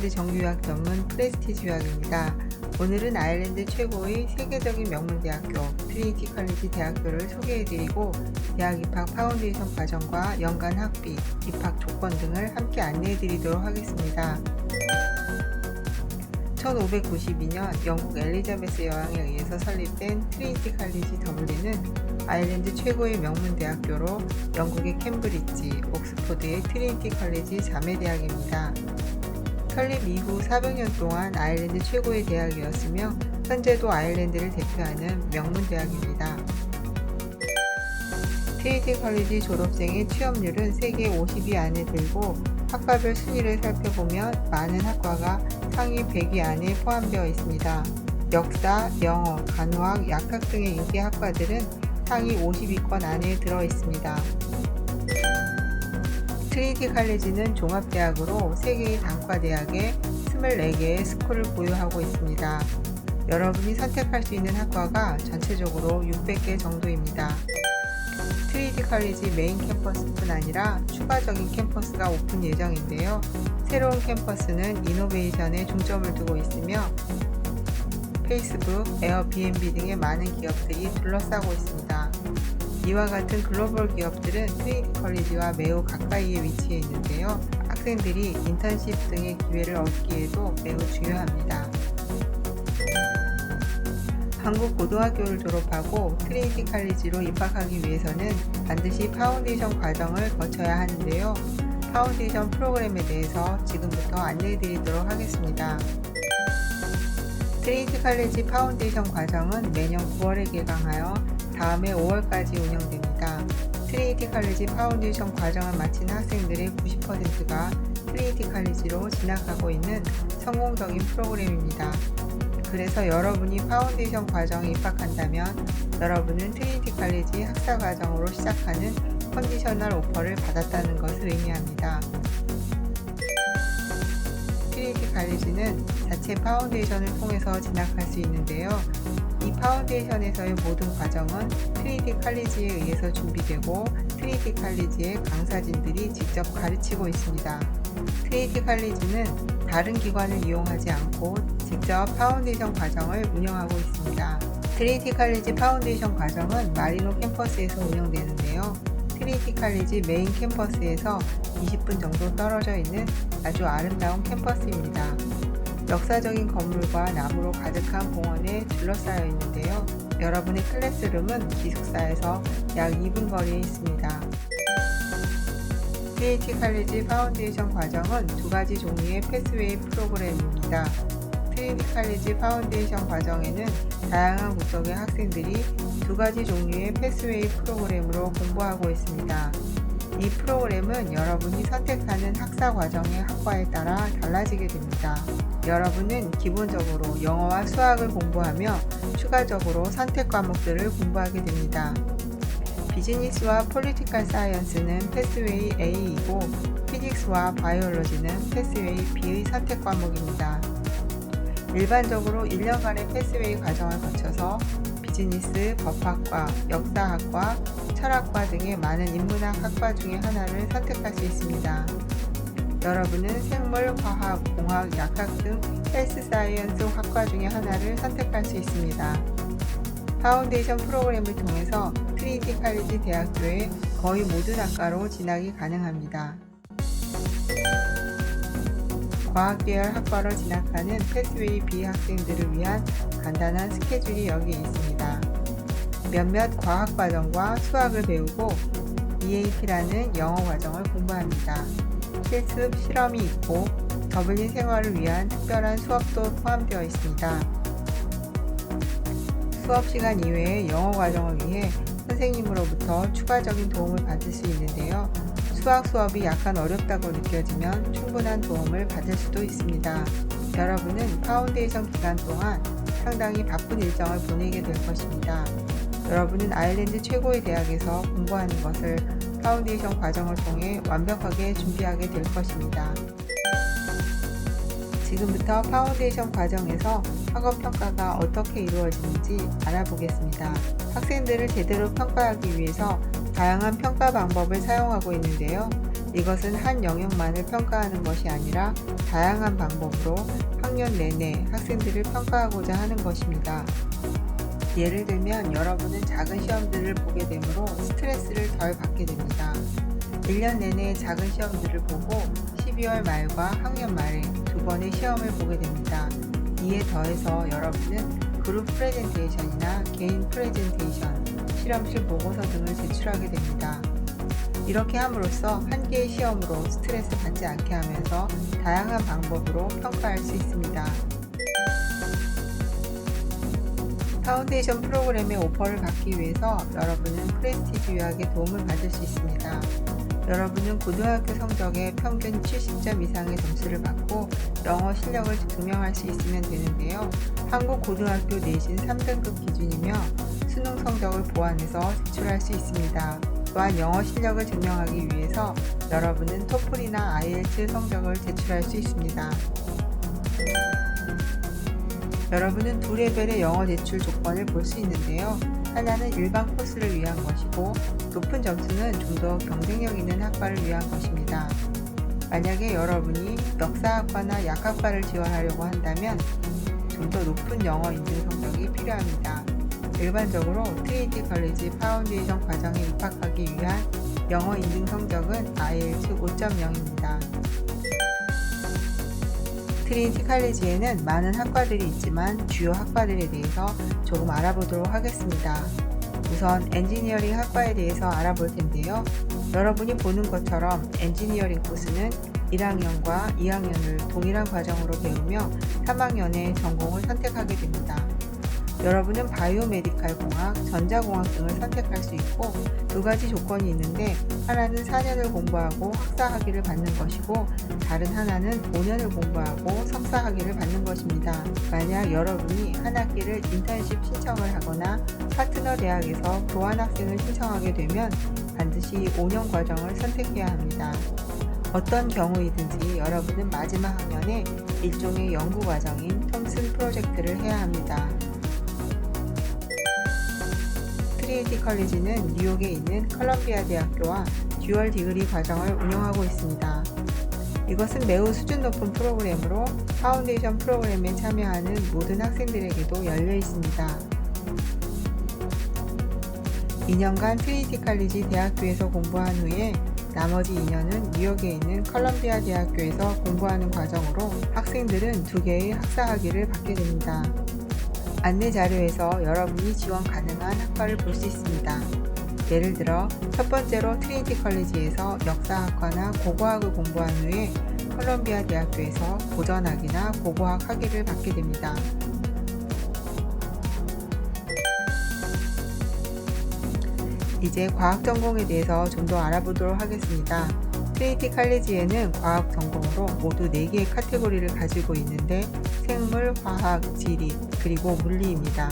아일랜드 정규유학 전문 프레스티지 유학입니다. 오늘은 아일랜드 최고의 세계적인 명문대학교 트리니티 칼리지 대학교를 소개해드리고 대학 입학 파운데이션 과정과 연간 학비, 입학 조건 등을 함께 안내해드리도록 하겠습니다. 1592년 영국 엘리자베스 여왕에 의해서 설립된 트리니티 칼리지 더블린은 아일랜드 최고의 명문대학교로 영국의 캠브리지, 옥스포드의 트리니티 칼리지 자매대학입니다. 설립 이후 400년 동안 아일랜드 최고의 대학이었으며 현재도 아일랜드를 대표하는 명문대학입니다. 트리니티 칼리지 졸업생의 취업률은 세계 50위 안에 들고 학과별 순위를 살펴보면 많은 학과가 상위 100위 안에 포함되어 있습니다. 역사, 영어, 간호학, 약학 등의 인기 학과들은 상위 50위권 안에 들어 있습니다. 트리니티 칼리지는 종합대학으로 세계의 단과대학에 24개의 스쿨을 보유하고 있습니다. 여러분이 선택할 수 있는 학과가 전체적으로 600개 정도입니다. 트리니티 칼리지 메인 캠퍼스뿐 아니라 추가적인 캠퍼스가 오픈 예정인데요. 새로운 캠퍼스는 이노베이션에 중점을 두고 있으며 페이스북, 에어비앤비 등의 많은 기업들이 둘러싸고 있습니다. 이와 같은 글로벌 기업들은 트리니티 칼리지와 매우 가까이에 위치해 있는데요. 학생들이 인턴십 등의 기회를 얻기에도 매우 중요합니다. 한국 고등학교를 졸업하고 트리니티 칼리지로 입학하기 위해서는 반드시 파운데이션 과정을 거쳐야 하는데요. 파운데이션 프로그램에 대해서 지금부터 안내해 드리도록 하겠습니다. 트리니티 칼리지 파운데이션 과정은 매년 9월에 개강하여 다음해 5월까지 운영됩니다. 트리니티 칼리지 파운데이션 과정을 마친 학생들의 90%가 트리니티 칼리지로 진학하고 있는 성공적인 프로그램입니다. 그래서 여러분이 파운데이션 과정에 입학한다면 여러분은 트리니티 칼리지 학사 과정으로 시작하는 컨디셔널 오퍼를 받았다는 것을 의미합니다. 트리니티 칼리지는 자체 파운데이션을 통해서 진학할 수 있는데요. 이 파운데이션에서의 모든 과정은 트리니티 칼리지에 의해서 준비되고 트리니티 칼리지의 강사진들이 직접 가르치고 있습니다. 트리니티 칼리지는 다른 기관을 이용하지 않고 직접 파운데이션 과정을 운영하고 있습니다. 트리니티 칼리지 파운데이션 과정은 마리노 캠퍼스에서 운영되는데요. 트리니티 칼리지 메인 캠퍼스에서 20분 정도 떨어져 있는 아주 아름다운 캠퍼스입니다. 역사적인 건물과 나무로 가득한 공원에 둘러싸여 있는데요. 여러분의 클래스룸은 기숙사에서 약 2분 거리에 있습니다. 트리니티 칼리지 파운데이션 과정은 두 가지 종류의 패스웨이 프로그램입니다. 트리니티 칼리지 파운데이션 과정에는 다양한 국적의 학생들이 두 가지 종류의 패스웨이 프로그램으로 공부하고 있습니다. 이 프로그램은 여러분이 선택하는 학사 과정의 학과에 따라 달라지게 됩니다. 여러분은 기본적으로 영어와 수학을 공부하며 추가적으로 선택 과목들을 공부하게 됩니다. 비즈니스와 폴리티컬 사이언스는 패스웨이 A이고 피직스와 바이올로지는 패스웨이 B의 선택 과목입니다. 일반적으로 1년간의 패스웨이 과정을 거쳐서 비즈니스, 법학과, 역사학과, 철학과 등의 많은 인문학 학과 중에 하나를 선택할 수 있습니다. 여러분은 생물, 화학, 공학, 약학 등 헬스 사이언스 학과 중에 하나를 선택할 수 있습니다. 파운데이션 프로그램을 통해서 트리니티 칼리지 대학교의 거의 모든 학과로 진학이 가능합니다. 과학계열 학과로 진학하는 패스웨이 B 학생들을 위한 간단한 스케줄이 여기 있습니다. 몇몇 과학 과정과 수학을 배우고 EAP라는 영어 과정을 공부합니다. 실습 실험이 있고 더블린 생활을 위한 특별한 수업도 포함되어 있습니다. 수업 시간 이외에 영어 과정을 위해 선생님으로부터 추가적인 도움을 받을 수 있는데요. 수학 수업이 약간 어렵다고 느껴지면 충분한 도움을 받을 수도 있습니다. 여러분은 파운데이션 기간 동안 상당히 바쁜 일정을 보내게 될 것입니다. 여러분은 아일랜드 최고의 대학에서 공부하는 것을 파운데이션 과정을 통해 완벽하게 준비하게 될 것입니다. 지금부터 파운데이션 과정에서 학업 평가가 어떻게 이루어지는지 알아보겠습니다. 학생들을 제대로 평가하기 위해서 다양한 평가 방법을 사용하고 있는데요. 이것은 한 영역만을 평가하는 것이 아니라 다양한 방법으로 학년 내내 학생들을 평가하고자 하는 것입니다. 예를 들면 여러분은 작은 시험들을 보게 되므로 스트레스를 덜 받게 됩니다. 1년 내내 작은 시험들을 보고 12월 말과 학년 말에 두 번의 시험을 보게 됩니다. 이에 더해서 여러분은 그룹 프레젠테이션이나 개인 프레젠테이션, 실험실 보고서 등을 제출하게 됩니다. 이렇게 함으로써 한 개의 시험으로 스트레스 받지 않게 하면서 다양한 방법으로 평가할 수 있습니다. 파운데이션 프로그램의 오퍼를 받기 위해서 여러분은 프레스티지 유학의 도움을 받을 수 있습니다. 여러분은 고등학교 성적의 평균 70점 이상의 점수를 받고 영어 실력을 증명할 수 있으면 되는데요. 한국 고등학교 내신 3등급 기준이며 수능 성적을 보완해서 제출할 수 있습니다. 또한 영어 실력을 증명하기 위해서 여러분은 토플이나 IELTS 성적을 제출할 수 있습니다. 여러분은 두 레벨의 영어 제출 조건을 볼 수 있는데요. 하나는 일반 코스를 위한 것이고 높은 점수는 좀 더 경쟁력 있는 학과를 위한 것입니다. 만약에 여러분이 역사학과나 약학과를 지원하려고 한다면 좀 더 높은 영어 인증 성적이 필요합니다. 일반적으로 트리니티 컬리지 파운데이션 과정에 입학하기 위한 영어 인증 성적은 IELTS 5.0입니다. 트리니티 칼리지에는 많은 학과들이 있지만 주요 학과들에 대해서 조금 알아보도록 하겠습니다. 우선 엔지니어링 학과에 대해서 알아볼 텐데요. 여러분이 보는 것처럼 엔지니어링 코스는 1학년과 2학년을 동일한 과정으로 배우며 3학년에 전공을 선택하게 됩니다. 여러분은 바이오메디칼 공학, 전자공학 등을 선택할 수 있고 두 가지 조건이 있는데 하나는 4년을 공부하고 학사 학위를 받는 것이고 다른 하나는 5년을 공부하고 석사 학위를 받는 것입니다. 만약 여러분이 한 학기를 인턴십 신청을 하거나 파트너 대학에서 교환학생을 신청하게 되면 반드시 5년 과정을 선택해야 합니다. 어떤 경우이든지 여러분은 마지막 학년에 일종의 연구 과정인 톰슨 프로젝트를 해야 합니다. 트리니티 컬리지는 뉴욕에 있는 컬럼비아 대학교와 듀얼 디그리 과정을 운영하고 있습니다. 이것은 매우 수준 높은 프로그램으로 파운데이션 프로그램에 참여하는 모든 학생들에게도 열려 있습니다. 2년간 트리니티 컬리지 대학교에서 공부한 후에 나머지 2년은 뉴욕에 있는 컬럼비아 대학교에서 공부하는 과정으로 학생들은 2개의 학사 학위를 받게 됩니다. 안내 자료에서 여러분이 지원 가능한 학과를 볼 수 있습니다. 예를 들어 첫 번째로 트리니티 컬리지에서 역사학과나 고고학을 공부한 후에 컬럼비아 대학교에서 고전학이나 고고학 학위를 받게 됩니다. 이제 과학 전공에 대해서 좀 더 알아보도록 하겠습니다. 트리니티 컬리지에는 과학 전공으로 모두 4개의 카테고리를 가지고 있는데 생물, 화학, 지리, 그리고 물리입니다.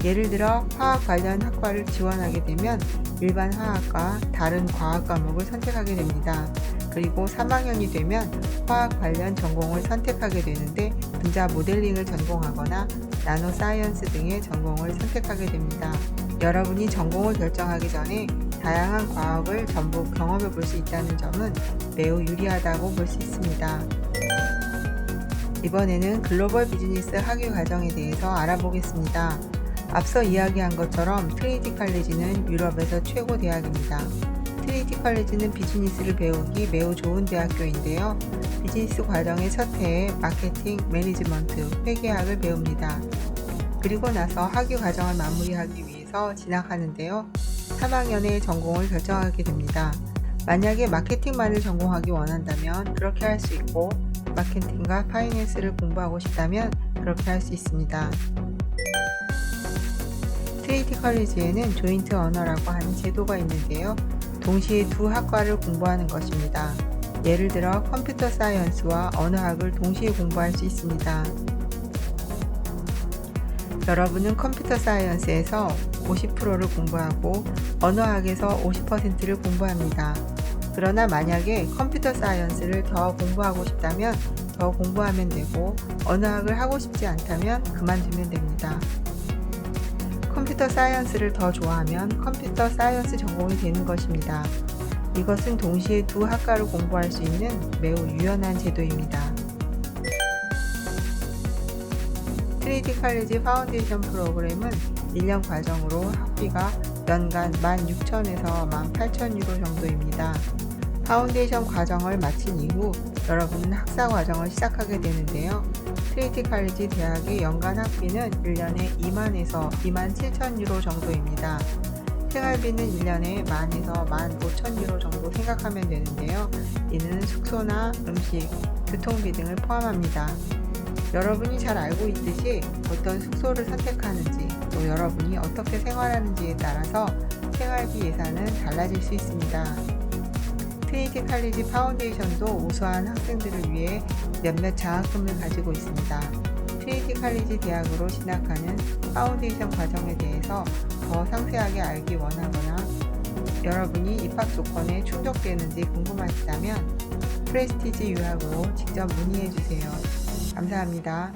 예를 들어 화학 관련 학과를 지원하게 되면 일반 화학과 다른 과학 과목을 선택하게 됩니다. 그리고 3학년이 되면 화학 관련 전공을 선택하게 되는데 분자 모델링을 전공하거나 나노 사이언스 등의 전공을 선택하게 됩니다. 여러분이 전공을 결정하기 전에 다양한 과학을 전부 경험해 볼 수 있다는 점은 매우 유리하다고 볼 수 있습니다. 이번에는 글로벌 비즈니스 학위 과정에 대해서 알아보겠습니다. 앞서 이야기한 것처럼 트리니티 컬리지는 유럽에서 최고 대학입니다. 트리니티 컬리지는 비즈니스를 배우기 매우 좋은 대학교인데요. 비즈니스 과정의 첫 해에 마케팅, 매니지먼트, 회계학을 배웁니다. 그리고 나서 학위 과정을 마무리하기 위해서 진학하는데요. 3학년에 전공을 결정하게 됩니다. 만약에 마케팅만을 전공하기 원한다면 그렇게 할 수 있고 마케팅과 파이낸스를 공부하고 싶다면 그렇게 할 수 있습니다. 트리니티 컬리지에는 조인트 언어라고 하는 제도가 있는데요. 동시에 두 학과를 공부하는 것입니다. 예를 들어 컴퓨터 사이언스와 언어학을 동시에 공부할 수 있습니다. 여러분은 컴퓨터 사이언스에서 50%를 공부하고 언어학에서 50%를 공부합니다. 그러나 만약에 컴퓨터 사이언스를 더 공부하고 싶다면 더 공부하면 되고 언어학을 하고 싶지 않다면 그만두면 됩니다. 컴퓨터 사이언스를 더 좋아하면 컴퓨터 사이언스 전공이 되는 것입니다. 이것은 동시에 두 학과를 공부할 수 있는 매우 유연한 제도입니다. 트리니티 칼리지 파운데이션 프로그램은 1년 과정으로 학비가 연간 16,000에서 18,000유로 정도입니다. 파운데이션 과정을 마친 이후 여러분은 학사 과정을 시작하게 되는데요. 트리니티 칼리지 대학의 연간 학비는 1년에 2만에서 27,000유로 정도입니다. 생활비는 1년에 10,000에서 15,000유로 정도 생각하면 되는데요. 이는 숙소나 음식, 교통비 등을 포함합니다. 여러분이 잘 알고 있듯이 어떤 숙소를 선택하는지, 또 여러분이 어떻게 생활하는지에 따라서 생활비 예산은 달라질 수 있습니다. 트리니티 칼리지 파운데이션도 우수한 학생들을 위해 몇몇 장학금을 가지고 있습니다. 트리니티 칼리지 대학으로 진학하는 파운데이션 과정에 대해서 더 상세하게 알기 원하거나 여러분이 입학 조건에 충족되는지 궁금하시다면 프레스티지 유학으로 직접 문의해 주세요. 감사합니다.